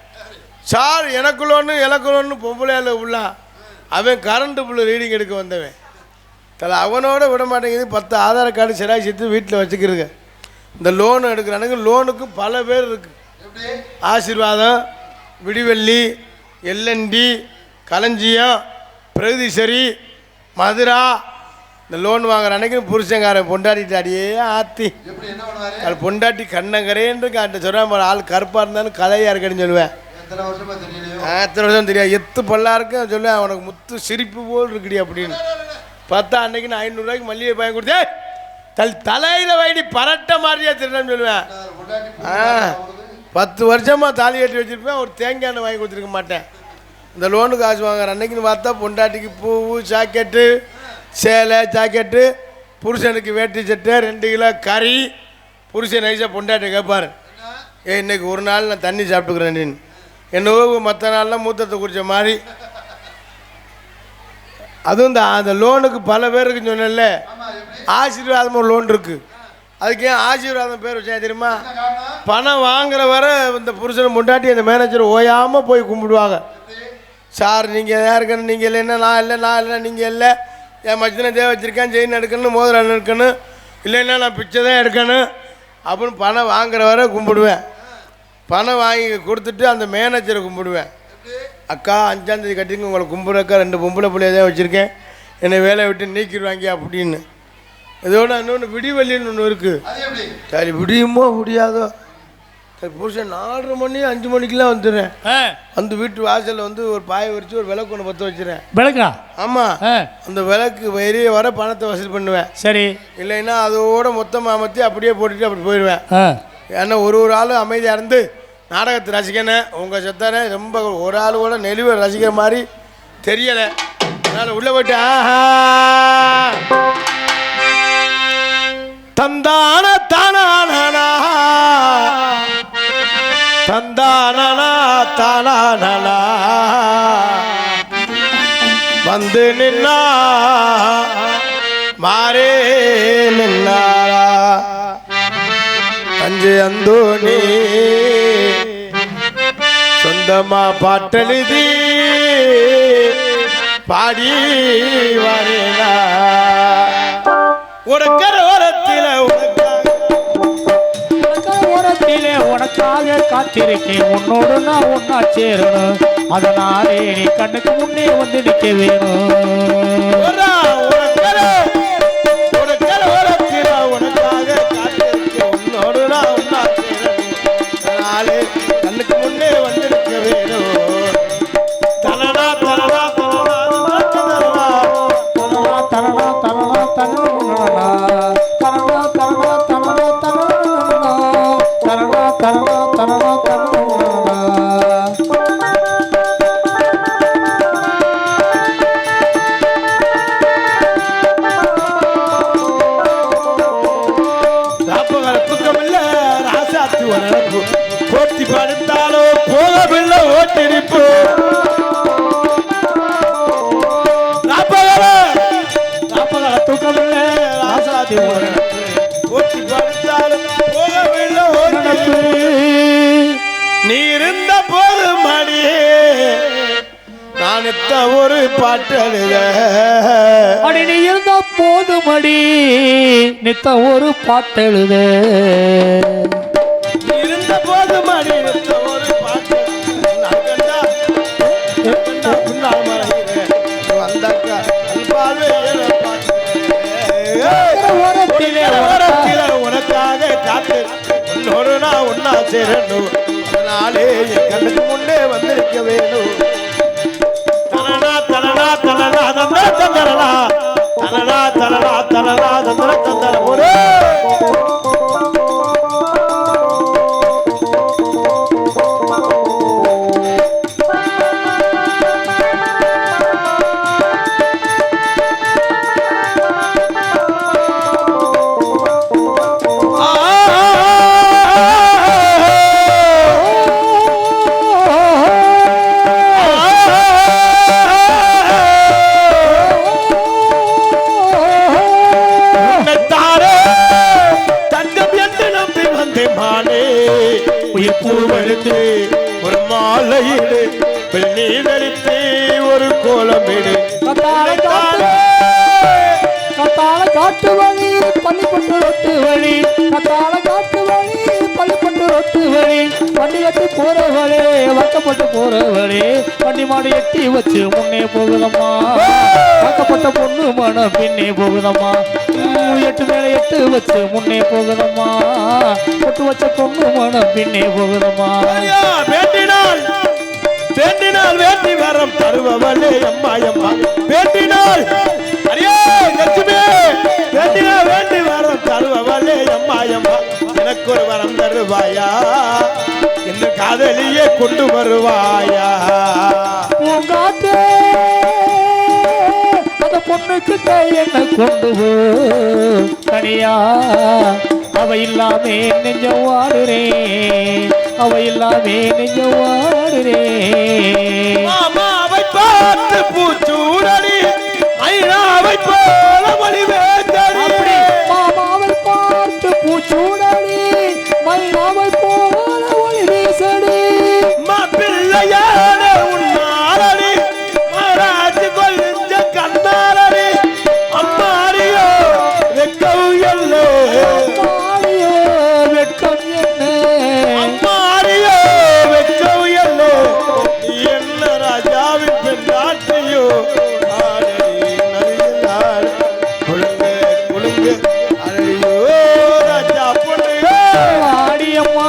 சார் எனக்கு லோன்னு பொம்பளையால் உள்ளா அவன் கரண்ட்டு புள்ள ரீடிங் எடுக்க வந்தவன் அவனோட விட மாட்டேங்குது 10 ஆதார் கார்டு சிராய் சேர்த்து வீட்டில் வச்சுக்கிறதுங்க. இந்த லோனு எடுக்கிறானுங்க லோனுக்கு பல பேர் இருக்குது. ஆசீர்வாதம் விடிவெள்ளி எல்என்டி களஞ்சியம் பிரகதீஸ்வரி மதுரா இந்த லோன் வாங்குற அன்னைக்கு புருஷங்காரன் பொண்டாட்டிட்டு அடியே ஆத்தி அது பொண்டாட்டி கண்ணங்கரேன்னு காட்ட சொல்லுவேன். ஆள் கருப்பாக இருந்தாலும் கலையாக இருக்கேன்னு சொல்லுவேன். எத்தனை வருஷம் தெரியாது எத்து பல்லா இருக்கு சொல்லுவேன். அவனுக்கு முத்து சிரிப்பு போல் இருக்குடி அப்படின்னு பார்த்தா அன்னைக்கு நான் 500 ரூபாய்க்கு மல்லிகை பயம் கொடுத்தேன் தலையில் வைடி பரட்ட மாதிரியா திருடன்னு சொல்லுவேன். 10 வருஷமாக தாலி கட்டி வச்சுருப்பேன் ஒரு தேங்காய் எண்ணெய் வாங்கி கொடுத்துருக்க மாட்டேன். இந்த லோனுக்கு காசு வாங்குற அன்னைக்குன்னு பார்த்தா பொண்டாட்டிக்கு பூவு ஜாக்கெட்டு சேலை ஜாக்கெட்டு புருஷனுக்கு வேட்டி சட்டை 2 கிலோ கறி புருஷன் நைஸாக பொண்டாட்டி கேட்பார் இன்னைக்கு ஒரு நாள் நான் தண்ணி சாப்பிட்டுக்கிறேன் நீ என்னவோ மற்ற நாள்லாம் மூத்தத்தை குடித்த மாதிரி. அதுவும் அந்த லோனுக்கு பல பேருக்கு சொன்னேன்ல ஆசீர்வாதம் ஒரு லோன் இருக்குது. அதுக்கு ஏன் ஆசீர்வாதம் பேர் வச்சா தெரியுமா? பணம் வாங்குற வர இந்த புருஷனை முண்டாட்டி அந்த மேனேஜர் ஓயாமல் போய் கும்பிடுவாங்க. சார் நீங்கள் எதாக இருக்கணும் நீங்கள் இல்லைன்னா நான் இல்லை நீங்கள் இல்லை என் மச்சனை தேவை வச்சுருக்கேன் செயின் எடுக்கணும் மோதிரம் எடுக்கணும் இல்லைன்னா நான் பிச்சை தான் எடுக்கணும் அப்படின்னு பணம் வாங்குற வர கும்பிடுவேன். பணம் வாங்கி கொடுத்துட்டு அந்த மேனேஜரை கும்பிடுவேன். அக்கா 5ஆம் தேதி கட்டிங்க உங்களை கும்பிடுறக்கா 2 பொம்பளை பிள்ளைய தான் வச்சுருக்கேன் என்னை வேலையை விட்டு நீக்கிடுவாங்க அப்படின்னு. இதோட இன்னொன்று விடிவெள்ளின்னு ஒன்று இருக்குது. சரி விடியுமோ முடியாதோ புருஷன் 4:30 மணி 5 மணிக்கெலாம் வந்துடுறேன். அந்த வீட்டு வாசலில் வந்து ஒரு பாயை வச்சு ஒரு விளக்கு ஒன்று பற்ற வச்சுறேன். விளக்கா? ஆமாம். அந்த விளக்கு வெளியே வர பணத்தை வசூல் பண்ணுவேன். சரி இல்லைன்னா அதோட மொத்தமாக அமர்த்தி அப்படியே போட்டுட்டு அப்படி போயிடுவேன். ஏன்னா ஒரு ஆளும் அமைதியாக இருந்து நாடகத்தை ரசிக்கணும். உங்கள் சத்தானே ரொம்ப ஒரு ஆள் கூட நெளிவை ரசிக்கிற மாதிரி தெரியலை. அதனால் உள்ளே போயிட்டு தந்தான தானா தந்தானா தானா நின்னா மாறே நின்னா அஞ்சு அந்தோணி சொந்தமா பாட்டெழுதி பாடி வரேனா உனக்கர ஓரத்தில ஓரத்திலே உனக்காக காத்திருக்கேன் உன்னோடு நான் ஒன்னா சேரணும் அதனாலே நீ கண்ணுக்கு முன்னே வந்து நிக்க வேணும் உனக்கர ஓரத்தில உனக்காக காத்திருக்கேன் உன்னோடு நான் ஒன்னா சேரணும் அதனாலே கண்ணுக்கு முன்னே வந்து நிக்க வேணும் தனனா தனனா போட்டி படுத்தாலோ போகவில்லை ஓட்டிருப்பு தூக்கமில்லை ராசாதி போட்டி படுத்தாலும் போகவில்லை ஓட்டிருப்பு நீ இருந்த போது மடியே நான் எத்த ஒரு பாட்டு எழுத அடி நீ இருந்த போது மடி நித்த ஒரு பாட்டு எழுத இருந்த போது மடி நித்த ஒரு பாட்டு வந்தாக்கா உனக்காக காத்து உன்னோடு நான் ஒன்னா சேரணும் அதனாலே என் கண்ணுக்கு முன்னே வந்திருக்க வேணும் தனனா தனனா தனனா தந்தர தந்தரனா தனனா தனனா தனனா தந்தர தந்தர ஒரு ஒரு மாலையிடு வெள்ளீடரித்து ஒரு கோலமிடு கத்தால காட்டு வழி பள்ளிப்பட்டு ரொட்டு வழி கத்தால காட்டு வழி பள்ளிப்பட்டு ரொட்டு வழி வண்டி கட்டி போறவளே வக்கப்பட்டு போறவளே வண்டி மாடு எட்டி வச்சு முன்னே போகுதம்மா வாக்கப்பட்ட பொண்ணு மனம் பின்னே போகுதம்மா எட்டு மேல எட்டு வச்சு முன்னே போகுதம்மா பொட்டு வச்ச பொண்ணு மனம் பின்னே போகுதம்மா வேண்டினால் வேண்டினால் வேண்டி வரம் தருபவளே அம்மா அம்மா வேண்டினால் அரியே லட்சுமி வேண்டினால் வேண்டி வரம் தருபவளே அம்மா அம்மா எனக்கு ஒரு வரம் தருவாயா இந்த காதலியே கொண்டு வருவாயா உங்காத்தே அந்த பொண்ணுக்கு என்ன கொண்டு போ தனியா அவ இல்லாமே நெஞ்ச வாடுறேன் அவ இல்லாமே நெஞ்ச வாடுறேன் மாமாவை பார்த்து பூச்சூடடி ஐநாவை போல மணி வேந்தடி மாமாவை பார்த்து பூச்சூடடி மைனாவை போல ஒளி வீசடி பிள்ளையான உன்னாரடி மராஜ் கொல்லிஞ்ச கண்ணாரடி அம்மாடியோ வெக்கம் எல்லே மாடியோ வெட்கம் என்ன அம்மாடியோ வெக்கம் எல்லே என்ன ராஜாவின் பெண்ணாட்டையோ ஆடடி நதியில் குழுங்க குழுங்க அடையோ ராஜா பொண்ணு ஆடியம்மா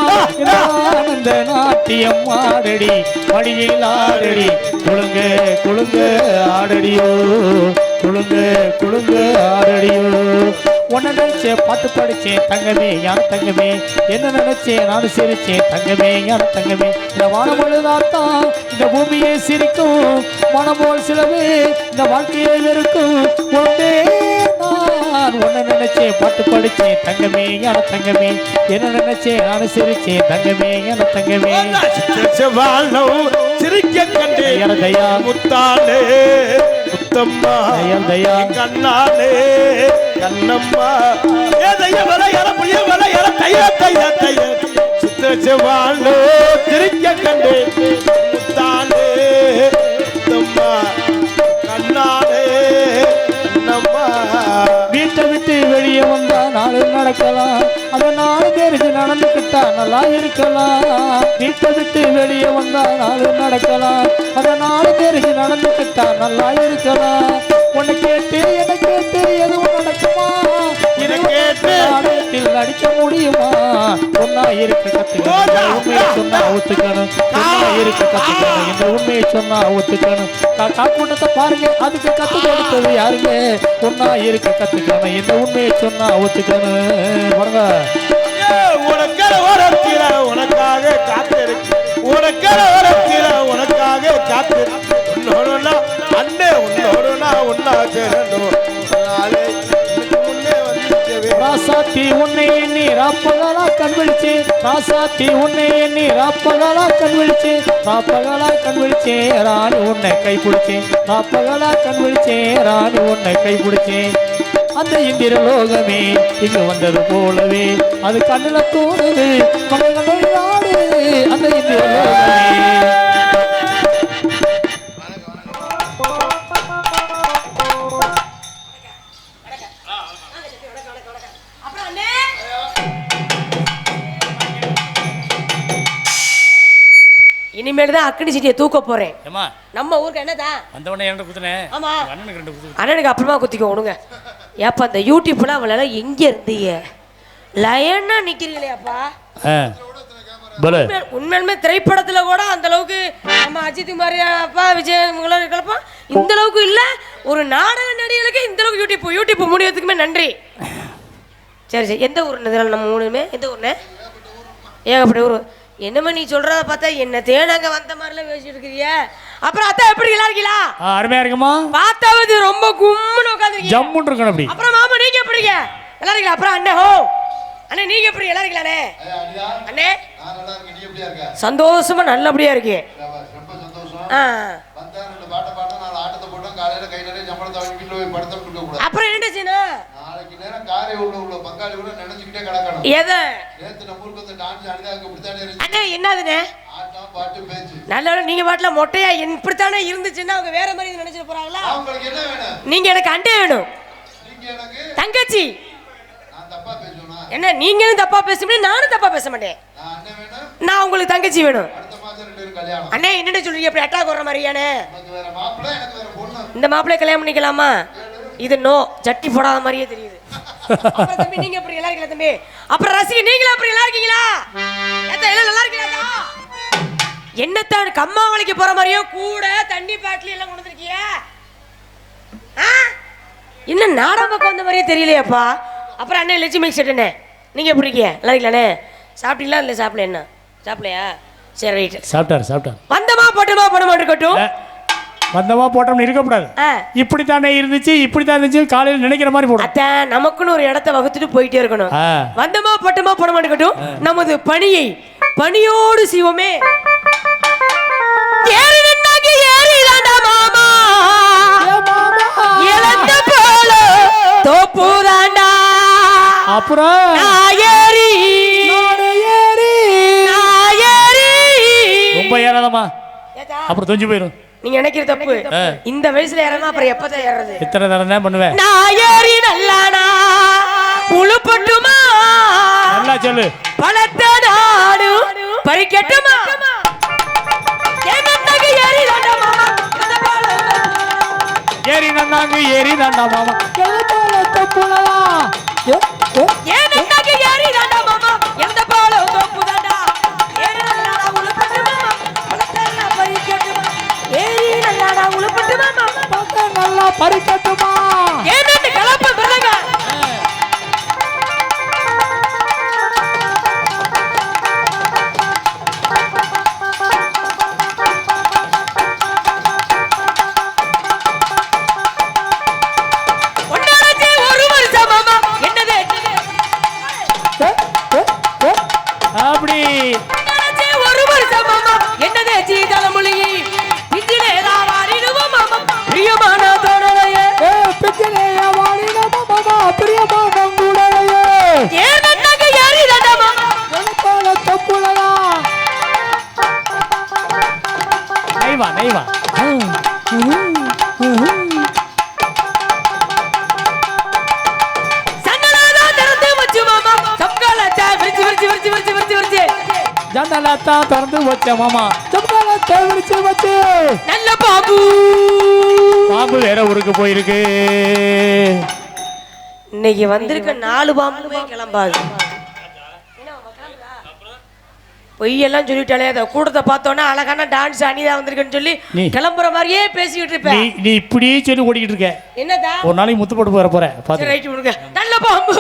ஆனந்த நாட்டியம் ஆடடி மடியில் ஆடடி குழுங்க குழுங்க ஆடடியோ குழுங்க குழுங்க ஆடடியோ உன்னை நினைச்சேன் பாட்டு படிச்சேன் தங்கமே யார் தங்கமே என்ன நினைச்சேன் நானும் சிரிச்சேன் தங்கமே யார் தங்கமே இந்த வானம் பொழுதாத்தான் இந்த பூமியை சிரிக்கும் மனம் போல் சிலவே இந்த வாழ்க்கையை வெறுக்கும் ஒன்றே நான் உன்னை நினைச்சேன் பாட்டு படிச்சேன் தங்கமே யார் தங்கமே என்ன நினைச்சேன் நானும் சிரிச்சேன் தங்கமே யார் தங்கமே சிரிக்க கண்டே தயா முத்தாண்டே முத்தம்மா தயா கண்ணாலே கண்ணம்மா ஏதைய வர எற புளிய வர எற தைய தைய தைய சித்திர செவ்வாழோ திரிக்க கண்டு முத்தாலே முத்தம்மா கண்ணாலே கண்ணம்மா வீட்டை விட்டு வெளியே வந்தா நாடு நடக்கலாம் அத நாடு தெரிஞ்சு நடந்துக்கிட்டா நல்லா இருக்கலாம் வீட்டை விட்டு வெளியே வந்தா நாடு நடக்கலாம் அத நாடு தெரிஞ்சு நடந்துக்கிட்டா நல்லா இருக்கலாம் உன்னை கேட்டு என்னை கேட்டு எதுவும் நடக்குமா இதை கேட்டு நாடகத்தில் நடிக்க முடியுமா ஒன்னா இருக்க கத்துக்கணும் உண்மையை சொன்னா ஒத்துக்கணும் ஒன்னா இருக்க கத்துக்கணும் இந்த உண்மையை சொன்னா ஒத்துக்கணும் காக்கூட்டத்தை பாருங்க அதுக்கு கத்து கொடுத்தது யாருங்க ஒன்னா இருக்க கத்துக்கணும் இந்த உண்மையை சொன்னா ஒத்துக்கணும் பாருங்க உனக்காக வரத்தில உனக்காக காத்திருக்கு உனக்காக வரத்தில உனக்காக காத்திருக்கு உன்னோடுனா அண்ணே உன்னோடுனா ஒன்னா சேரணும் முன்னே வந்து ராசாத்தி உன்னை எண்ணி ராப்பகலா கண் விழிச்சு ராசாத்தி உன்னை எண்ணி ராப்பகலா கண் விழிச்சு ராப்பகலா கண் விழிச்சே ராணி உன்னை கை பிடிச்சேன் ராப்பகலா கண் விழிச்சே ராணி உன்னை கை பிடிச்சேன் அந்த இந்திர லோகமே இங்கு வந்தது போலவே அது கண்ணுல தோணுது மனங்கள் நாடு அந்த இந்திர லோகமே இனிமேல் தான் அக்கடி சீட்டியை தூக்க போறேன். ஏமா நம்ம ஊருக்கு என்னதான் வந்தவனே என்ன குத்துனே ஆமா அண்ணனுக்கு ரெண்டு குத்து அண்ணனுக்கு அப்புறமா குத்திக்கோ விடுங்க. ஏப்பா அந்த யூடியூப்ல அவளால எங்க இருந்தீங்க லயனா நிக்கிறீங்களேப்பா. உண்மையுமே திரைப்படத்துல கூட அந்த அளவுக்கு நம்ம அஜித் குமார் அப்பா விஜய் இவங்களாம் இருக்கப்பா இந்த அளவுக்கு இல்ல. ஒரு நாடக நடிகர்களுக்கு இந்த அளவுக்கு யூடியூப் முடியறதுக்குமே நன்றி. சரி சரி எந்த ஊர்னு நம்ம மூணுமே எந்த ஊர்னு ஏகப்பட்ட ஊர். என்னமா நீ சொல்றத பார்த்தா என்ன தேனாங்க வந்த மாதிரிலாம் பேசிட்டு இருக்கிறீங்க. அப்புறம் அத்தா எப்படி நல்லா இருக்கீங்களா? அருமையா இருக்குமா? பார்த்தாவது ரொம்ப கும்முன்னு உட்காந்துருக்கீங்க. ஜம்முன்னு இருக்கணும் அப்படி. அப்புறம் மாமா நீங்க எப்படிங்க நல்லா இருக்கீங்களா? அப்புறம் அண்ணே ஹோ அண்ணே நீங்க எப்படி நல்லா இருக்கீங்களாண்ணே? அண்ணே நான் நல்லா இருக்கேன். நீ எப்படியா இருக்க? சந்தோஷமா நல்லபடியா இருக்கு. ரொம்ப சந்தோஷம். வந்தா ரெண்டு பாட்டை பாட்டோம், நாலு ஆட்டத்தை போட்டோம், காலையில கை நிறைய சம்பளத்தை வாங்கி வீட்டுல போய் படுத்தம் கொடுக்க கூடாது. அப்புறம் என்ன செய்யணும்? நாளைக்கு நேரம் காரை உள்ள பங்காளி கூட நினைச்சுக்கிட்டே கிடக்கணும். எதை நேத்து நம்ம ஊருக்கு வந்து டான்ஸ் அனிதாவுக்கு இப்படித்தானே இருந்துச்சு. அண்ணே என்னதுண்ணே? ஆட்டம் பாட்டு பேச்சு. நல்ல நீங்க பாட்டுல மொட்டையா இப்படித்தானே இருந்துச்சுன்னா அவங்க வேற மாதிரி நினைச்சிட்டு போறாங்களா? அவங்களுக்கு என்ன வேணும்? நீங்க எனக்கு அண்டே வேணும். நீங்க எனக்கு தங்கச்சி. நான் தப்பா பேசுவேனா? என்ன நீங்களும் தப்பா பேச முடியும், நானும் தப்பா பேச மாட்டேன். நான் அண்ணன் வேணும். நான் உங்களுக்கு தங்கச்சி வேணும். அடுத்த மாசம் 2 பேரும் கல்யாணம். அண்ணே என்னன்னு சொல்றீங்க? அப்படி அட்டாக் வர்ற மாதிரியானே? எனக்கு வேற மாப்பிள்ளை, எனக்கு வேற பொண்ணு. இந்த மாப்பிள்ளை கல்யாணம் பண்ணிக்கலாமா? இது நோ ஜட்டி போடாத மாதிரியே தெரியுது. அப்புறம் தம்பி நீங்க எப்படி நல்லா இருக்கீங்களா தம்பி? அப்புறம் ரசிகை நீங்களும் அப்படி நல்லா இருக்கீங்களா? எல்லாம் நல்லா இருக்கீங்களா? என்னத்தான் கம்மாவளிக்கு போற மாதிரியும் கூட தண்ணி பாட்டில் எல்லாம் கொண்டு வந்திருக்கீங்க. என்ன நாடகம் பக்கம் வந்த மாதிரியே தெரியலையாப்பா. அப்புறம் அண்ணே லட்சுமி செட்டுண்ணே நீங்க எப்படி இருக்கீங்க? நல்லா இருக்கீங்களாண்ணே? சாப்பிட்டீங்களா? இல்லை சாப்பிடல. என்ன சாப்பிடலையா? சரி ரைட். சாப்பிட்டாரு. வந்தமா போட்டமா போட இருக்கட்டும். வந்தமா போட்டோம்னு இருக்கக்கூடாது. இப்படித்தானே இருந்துச்சு இப்படித்தான் இருந்துச்சு காலையில் நினைக்கிற மாதிரி போடும். அதான் நமக்குன்னு ஒரு இடத்தை வகுத்துட்டு போயிட்டே இருக்கணும். வந்தமா போட்டமா போட மாட்டேங்கட்டும். நமது பணியை பணியோடு செய்வோமே. அப்புறம் ரொம்ப ஏறாதமா அப்புறம் தொஞ்சு போயிடும். நீங்க நினைக்கிற தப்பு. இந்த வயசுல ஏறனா அப்புறம் எப்பதான் ஏறது? இத்தனை தரம் தான் பண்ணுவேன். நாயரி நல்லானா உளுப்பட்டுமா நல்லா சொல்லு. பலத்த நாடு பறிக்கட்டுமா? ஏறி நன்னாங்க ஏறி தாண்டா மாமா நல்லா பறிக்கட்டுமா? கலப்பு பிறங்க ஒரு வருஷம் மாமா ஜன்னலத்தான் திறந்து வச்ச மாமா ஜன்னலத்தை விரிச்சு வச்சு நல்ல பாபு பாம்பு வேற ஊருக்கு போயிருக்கு. இன்னைக்கு வந்திருக்க 4 பாம்புமே கிளம்பாது. பொய்யெல்லாம் சொல்லிட்டாலே அதை கூட்டத்தை பார்த்தோன்னா அழகான டான்ஸ் அனிதா வந்திருக்குன்னு சொல்லி கிளம்புற மாதிரியே பேசிக்கிட்டு இருப்பேன். நீ இப்படியே சொல்லி ஓடிக்கிட்டு இருக்க. என்னதா ஒரு நாளைக்கு முத்து போட்டு போற பாத்து. ரைட் விடுங்க. நல்ல பாம்பு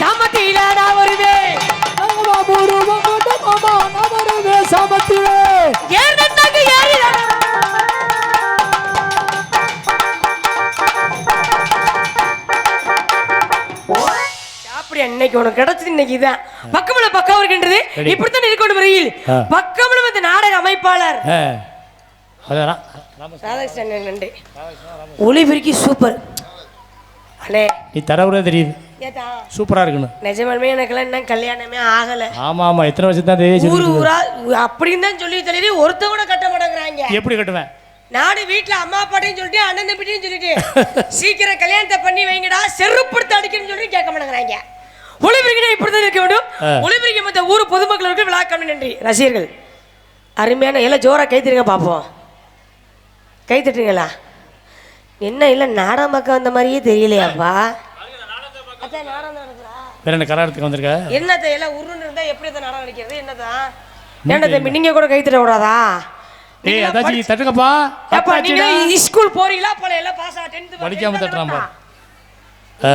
சாமத்தியில நான் வருவேன். நல்ல பாம்பு மாமா நான் வருவேன் சாமத்திலே. ஏறினாங்க ஏறினாங்க. அப்படி இன்னைக்கு உனக்கு கிடைச்சது இன்னைக்கு இதான். பக்கமல பக்கம் இருக்கின்றது. இப்படித்தான் இருக்கணும் வரையில் பக்கமல இந்த நாடக அமைப்பாளர் ராதாகிருஷ்ணன் நன்றி. ஒளிபெருக்கி சூப்பர் அண்ணே. நீ தரவுறே தெரியுது ஏதா சூப்பரா இருக்குன்னு. நிஜமாலுமே எனக்கெல்லாம் இன்னும் கல்யாணமே ஆகல. ஆமா ஆமா எத்தனை வருஷம் தான் ஊரு ஊரா அப்படின்னு தான் சொல்லி தெரியல. ஒருத்த கூட கட்ட மாட்டேங்கிறாங்க. எப்படி கட்டுவேன்? நாடு வீட்டுல அம்மா அப்பாட்டையும் சொல்லிட்டு அண்ணன் தம்பிட்டையும் சொல்லிட்டு சீக்கிரம் கல்யாணத்தை பண்ணி வைங்கடா செருப்படுத்த அடிக்கணும்னு சொல்லி கேட்க மாட்டேங்கிறாங்க. ஒளிபெருக்கினா இப்படிதான் இருக்க வேண்டும். ஒளிபெருக்கி மற்ற ஊர் பொதுமக்களுக்கு விழா கம்மி நன்றி. ரசிகர்கள் அருமையான எல்லாம் ஜோரா கைத்தட்டுங்க பார்ப்போம். கைத்தட்டுங்களா? என்ன இல்லை நாடகம் பக்கம் வந்த மாதிரியே தெரியலையாப்பா. வேற என்ன கராரத்துக்கு வந்திருக்க? என்னத்தை எல்லாம் உருன்னு இருந்தா எப்படி அதை நாடகம் நடிக்கிறது? என்னதான் ஏன்டா தம்பி நீங்க கூட கை தட்ட கூடாதா? ஏய் அதாச்சி தட்டுங்கப்பா. அப்பா நீங்க ஸ்கூல் போறீங்களா? போல எல்லாம் பாஸ் ஆ 10th படிக்காம தட்டறான் பா.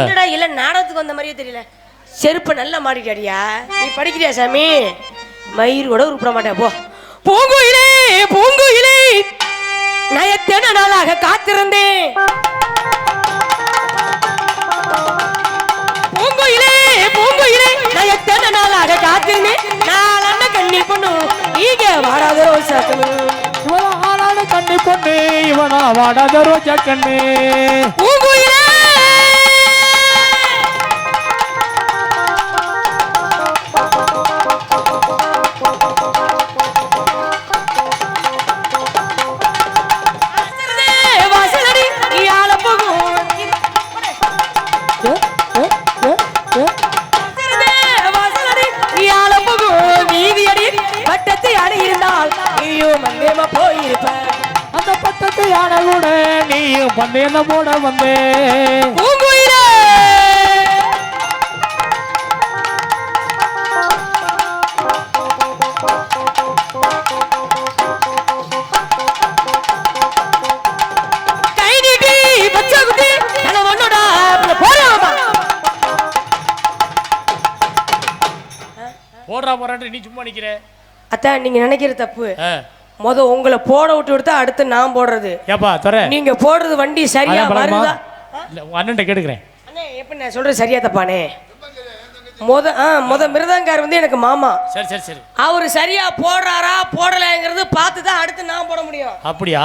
என்னடா இல்ல நாடகத்துக்கு வந்த மாதிரியே தெரியல. செருப்பு நல்லா மாட்டிட்டியா? நீ படிக்கிறியா சாமி? மயிர் கூட உருப்பட மாட்டேன் போ. பூங்குயிலே பூங்குயிலே நான் எத்தனை நாளாக காத்திருந்தேன். பூங்குயிலே பூங்குயிலே நான் எத்தனை நாளாக காத்திருந்தேன். நாளான கண்ணி பொண்ணு ஈக வாடாத ரோசா கண்ணு. இவனா ஆளான கண்ணி பொண்ணு இவனா வாடாத ரோஜா கண்ணு. பூங்குயிலே அந்த பட்டத்து யானை கூட நீயும் பந்தேன போட வந்தே. போடுறா போறான்ட்டு நீ சும்மா நிக்கிற. அத்தான் நீங்க நினைக்கிற தப்பு. முத உங்களை போட விட்டு விடுத்தா அடுத்து நான் போடுறது. ஏப்பா தர நீங்க போடுறது வண்டி சரியா வருதா? இல்ல அண்ணன்ட்ட கேட்கிறேன். அண்ணே எப்படி நான் சொல்றது சரியா தப்பானே? முத மிருதங்கார் வந்து எனக்கு மாமா. சரி சரி சரி. அவரு சரியா போடுறாரா போடலைங்கிறது பார்த்து தான் அடுத்து நான் போட முடியும். அப்படியா?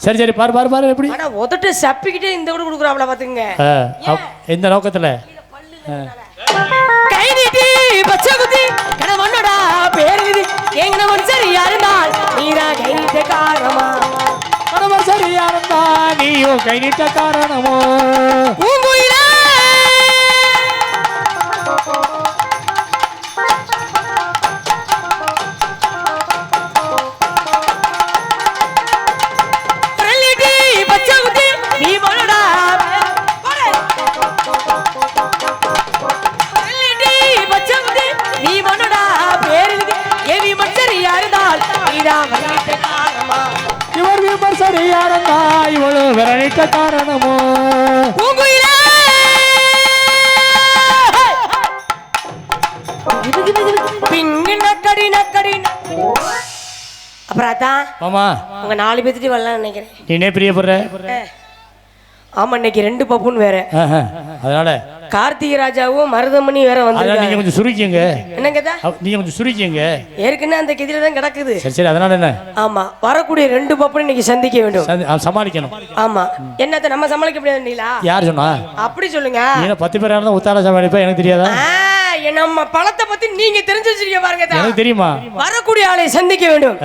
சரி சரி பாரு பாரு பாரு எப்படி. ஆனா உதட்டு சப்பிக்கிட்டே இந்த கூட கொடுக்குறாப்ல பாத்துங்க. எந்த நோக்கத்துல? கை நீட்டி பச்சை குத்தி கணவனோடா பேருது எங்கன ஒரு சரியா இருந்தால் நீதான் கை நீட்ட காரணமா? கணவன் சரியா இருந்தா நீயும் கை நீட்ட காரணமோ? பூங்குயிலே பச்சை குத்தி நீ போனடா நீ மனுடா பேருது எவி மச்சரியா இருந்தால் நீதான் வரணிட்ட காரணமா? இவர் விமர்சரியா இருந்தா இவளு வரணிட்ட காரணமோ? பூங்குயிலே பிங்கு நக்கடி நக்கடி. அப்புறம் அதான் மாமா உங்க 4 பேர்த்திட்டு வரலாம்னு நினைக்கிறேன். நீனே பிரியப்படுற. ஆமா இன்னைக்கு 2 பப்புன்னு வேற. அதனால கார்த்திகை ராஜாவும் மருதமணி வேற வந்து நீங்க கொஞ்சம் சுருக்கிங்க. என்னங்கதா நீங்க கொஞ்சம் சுருக்கிங்க. ஏற்கனவே அந்த கெதில தான் கிடக்குது. சரி சரி அதனால என்ன? ஆமா வரக்கூடிய 2 பப்புன்னு இன்னைக்கு சந்திக்க வேண்டும். சமாளிக்கணும். ஆமா என்னத்த நம்ம சமாளிக்க முடியாதுங்களா? யார் சொன்னா? அப்படி சொல்லுங்க. நீங்க 10 பேரா இருந்தா உத்தார சமாளிப்பா எனக்கு தெரியாதா? நம்ம பழத்தை பத்தி நீங்க தெரிஞ்சு வச்சிருக்கீங்க பாருங்க. எனக்கு தெரியுமா? வரக்கூடிய ஆளை சந்திக்க வேண்டும்.